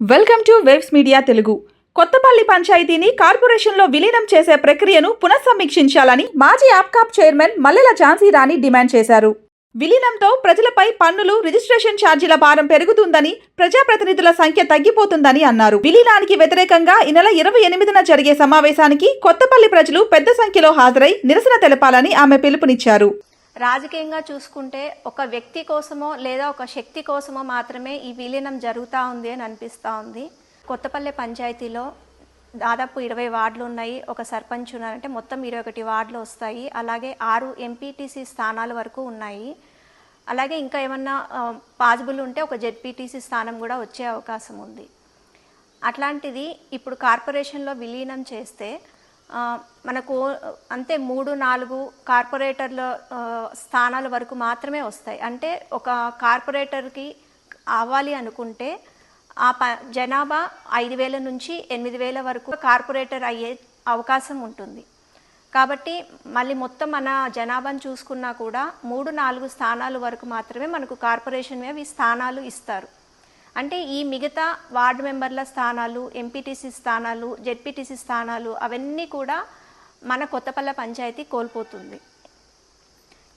Welcome to Waves Media Telugu. Kothapalli పంచాయతీని కార్పొరేషన్లో విలీనం చేసే ప్రక్రియను పునఃసమీక్షించాలని మాజీ ఆప్కాప్ చైర్మన్ మల్లెల ఝాన్సీ రాణి డిమాండ్ చేశారు. విలీనంతో ప్రజలపై పన్నులు, రిజిస్ట్రేషన్ ఛార్జీల భారం పెరుగుతుందని, ప్రజాప్రతినిధుల సంఖ్య తగ్గిపోతుందని అన్నారు. విలీనానికి వ్యతిరేకంగా ఈ నెల 28న జరిగే సమావేశానికి కొత్తపల్లి ప్రజలు పెద్ద సంఖ్యలో హాజరై నిరసన తెలపాలని ఆమె పిలుపునిచ్చారు. రాజకీయంగా చూసుకుంటే ఒక వ్యక్తి కోసమో లేదా ఒక శక్తి కోసమో మాత్రమే ఈ విలీనం జరుగుతూ ఉంది అని అనిపిస్తూ ఉంది. కొత్తపల్లి పంచాయతీలో దాదాపు 20 వార్డులు ఉన్నాయి. ఒక సర్పంచ్ ఉన్నారంటే మొత్తం 21 వార్డులు వస్తాయి. అలాగే 6 ఎంపీటీసీ స్థానాల వరకు ఉన్నాయి. అలాగే ఇంకా ఏమన్నా పాసిబుల్ ఉంటే ఒక జెడ్పీటీసీ స్థానం కూడా వచ్చే అవకాశం ఉంది. అట్లాంటిది ఇప్పుడు కార్పొరేషన్లో విలీనం చేస్తే మనకు అంతే 3-4 కార్పొరేటర్ల స్థానాల వరకు మాత్రమే వస్తాయి. అంటే ఒక కార్పొరేటర్కి అవ్వాలి అనుకుంటే ఆ జనాభా 5,000 నుంచి 8,000 వరకు కార్పొరేటర్ అయ్యే అవకాశం ఉంటుంది. కాబట్టి మళ్ళీ మొత్తం మన జనాభాను చూసుకున్నా కూడా 3-4 స్థానాల వరకు మాత్రమే మనకు కార్పొరేషన్ స్థానాలు ఇస్తారు. అంటే ఈ మిగతా వార్డు మెంబర్ల స్థానాలు, ఎంపీటీసీ స్థానాలు, జెడ్పీటీసీ స్థానాలు అవన్నీ కూడా మన కొత్తపల్లి పంచాయతీ కోల్పోతుంది.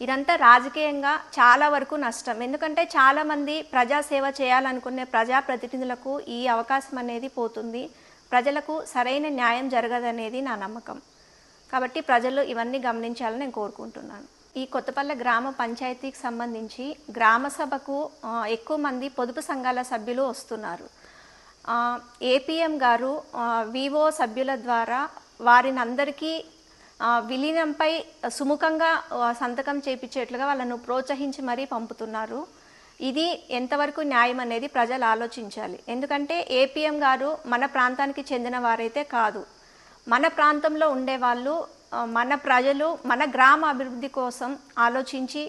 ఇదంతా రాజకీయంగా చాలా వరకు నష్టం. ఎందుకంటే చాలామంది ప్రజాసేవ చేయాలనుకునే ప్రజాప్రతినిధులకు ఈ అవకాశం అనేది పోతుంది. ప్రజలకు సరైన న్యాయం జరగదనేది నా నమ్మకం. కాబట్టి ప్రజలు ఇవన్నీ గమనించాలని నేను కోరుకుంటున్నాను. ఈ కొత్తపల్లి గ్రామ పంచాయతీకి సంబంధించి గ్రామ సభకు ఎక్కువ మంది పొదుపు సంఘాల సభ్యులు వస్తున్నారు. ఏపీఎం గారు వివో సభ్యుల ద్వారా వారిని అందరికీ విలీనంపై సుముఖంగా సంతకం చేయించేట్లుగా వాళ్ళను ప్రోత్సహించి మరీ పంపుతున్నారు. ఇది ఎంతవరకు న్యాయం అనేది ప్రజలు ఆలోచించాలి. ఎందుకంటే ఏపీఎం గారు మన ప్రాంతానికి చెందిన వారైతే కాదు. మన ప్రాంతంలో ఉండేవాళ్ళు, మన ప్రజలు మన గ్రామ అభివృద్ధి కోసం ఆలోచించి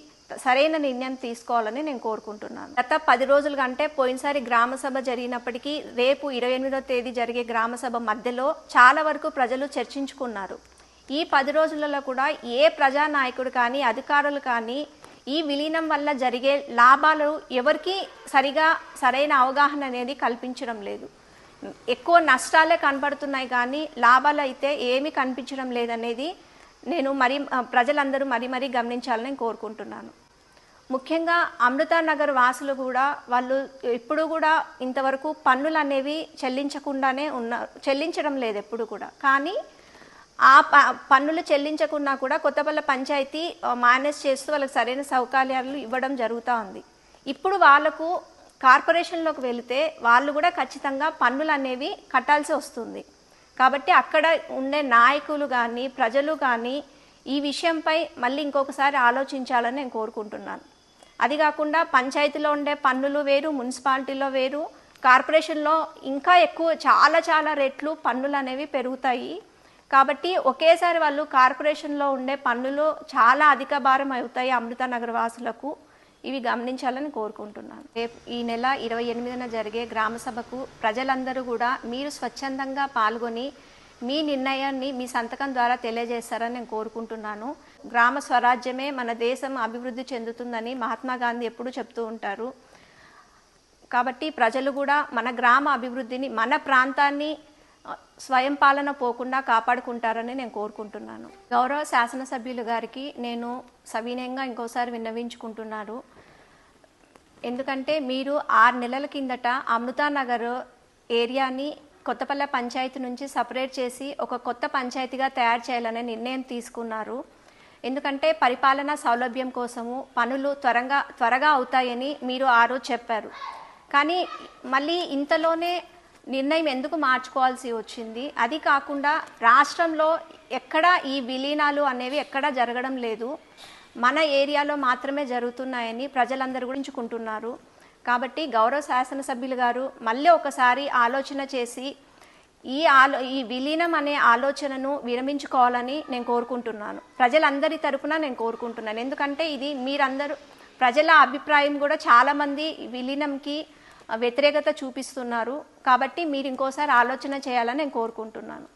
సరైన నిర్ణయం తీసుకోవాలని నేను కోరుకుంటున్నాను. గత 10 రోజుల కంటే పోయినసారి గ్రామ సభ జరిగినప్పటికీ రేపు 28వ తేదీ జరిగే గ్రామ సభ మధ్యలో చాలా వరకు ప్రజలు చర్చించుకున్నారు. ఈ 10 రోజులలో కూడా ఏ ప్రజానాయకుడు కానీ అధికారులు కానీ ఈ విలీనం వల్ల జరిగే లాభాలు ఎవరికీ సరైన అవగాహన అనేది కల్పించడం లేదు. ఎక్కువ నష్టాలే కనబడుతున్నాయి కానీ లాభాలు అయితే ఏమీ కనిపించడం లేదనేది నేను ప్రజలందరూ మరీ గమనించాలని కోరుకుంటున్నాను. ముఖ్యంగా అమృతానగర్ వాసులు కూడా వాళ్ళు ఎప్పుడు కూడా ఇంతవరకు పన్నులు అనేవి చెల్లించడం లేదు ఎప్పుడు కూడా. కానీ ఆ పన్నులు చెల్లించకున్నా కూడా కొత్తపల్లి పంచాయతీ మేనేజ్ చేస్తూ వాళ్ళకి సరైన సౌకర్యాలు ఇవ్వడం జరుగుతూ ఉంది. ఇప్పుడు వాళ్ళకు కార్పొరేషన్లోకి వెళితే వాళ్ళు కూడా ఖచ్చితంగా పన్నులు అనేవి కట్టాల్సి వస్తుంది. కాబట్టి అక్కడ ఉండే నాయకులు కానీ ప్రజలు కానీ ఈ విషయంపై మళ్ళీ ఇంకొకసారి ఆలోచించాలని నేను కోరుకుంటున్నాను. అది కాకుండా పంచాయతీలో ఉండే పన్నులు వేరు, మున్సిపాలిటీలో వేరు, కార్పొరేషన్లో ఇంకా ఎక్కువ చాలా రెట్లు పన్నులు అనేవి పెరుగుతాయి. కాబట్టి ఒకేసారి వాళ్ళు కార్పొరేషన్లో ఉండే పన్నులు చాలా అధిక భారం అవుతాయి అమృతానగర్ వాసులకు. ఇవి గమనించాలని కోరుకుంటున్నాను. ఈ నెల 28న జరిగే గ్రామ సభకు ప్రజలందరూ కూడా మీరు స్వచ్ఛందంగా పాల్గొని మీ నిర్ణయాన్ని మీ సంతకం ద్వారా తెలియజేస్తారని నేను కోరుకుంటున్నాను. గ్రామ స్వరాజ్యమే మన దేశం అభివృద్ధి చెందుతుందని మహాత్మా గాంధీ ఎప్పుడూ చెప్తూ ఉంటారు. కాబట్టి ప్రజలు కూడా మన గ్రామ అభివృద్ధిని, మన ప్రాంతాన్ని స్వయం పాలన పోకుండా కాపాడుకుంటారని నేను కోరుకుంటున్నాను. గౌరవ శాసనసభ్యులు గారికి నేను సవినయంగా ఇంకోసారి విన్నవించుకుంటున్నాను. ఎందుకంటే మీరు 6 నెలల కిందట అమృతానగర్ ఏరియాని కొత్తపల్లి పంచాయతీ నుంచి సపరేట్ చేసి ఒక కొత్త పంచాయతీగా తయారు చేయాలనే నిర్ణయం తీసుకున్నారు. ఎందుకంటే పరిపాలనా సౌలభ్యం కోసము పనులు త్వరగా అవుతాయని మీరు ఆ రోజు చెప్పారు. కానీ మళ్ళీ ఇంతలోనే నిర్ణయం ఎందుకు మార్చుకోవాల్సి వచ్చింది? అది కాకుండా రాష్ట్రంలో ఎక్కడా ఈ విలీనాలు అనేవి ఎక్కడా జరగడం లేదు, మన ఏరియాలో మాత్రమే జరుగుతున్నాయని ప్రజలందరూ గురించుకుంటున్నారు. కాబట్టి గౌరవ శాసనసభ్యులు గారు మళ్ళీ ఒకసారి ఆలోచన చేసి ఈ విలీనం అనే ఆలోచనను విరమించుకోవాలని నేను కోరుకుంటున్నాను. ప్రజలందరి తరపున నేను కోరుకుంటున్నాను. ఎందుకంటే ఇది మీరందరూ ప్రజల అభిప్రాయం కూడా చాలామంది విలీనంకి వ్యతిరేకత చూపిస్తున్నారు. కాబట్టి మీరు ఇంకోసారి ఆలోచన చేయాలని నేను కోరుకుంటున్నాను.